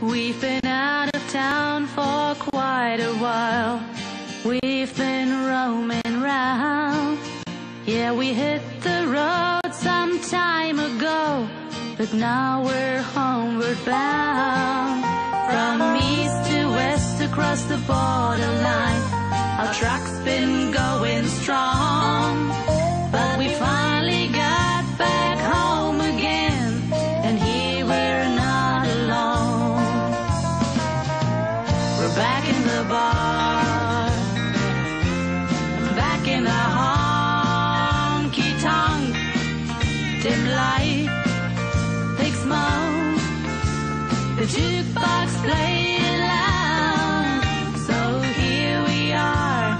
We've been out of town for quite a while. We've been roaming round. Yeah, we hit the road some time ago, but now we're homeward bound. From east to west across the borderline, our truck's been going strong. But we finally got back home again, and here we're not alone. We're back in the bar, back in the honky-tonk, dim light, big smoke, the jukebox playing loud. So here we are,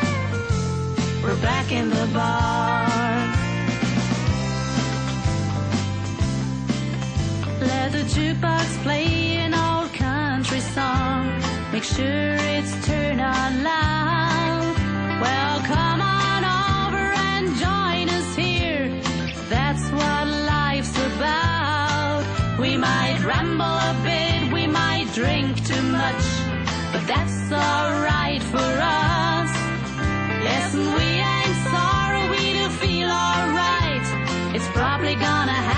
we're back in the bar. Let the jukebox play an old country song, make sure it's turned on loud. Well, come on over and join us here, that's what life's about. We might ramble a bit, we might drink too much, but that's alright for us. Yes, and we ain't sorry, we do feel alright. It's probably gonna happen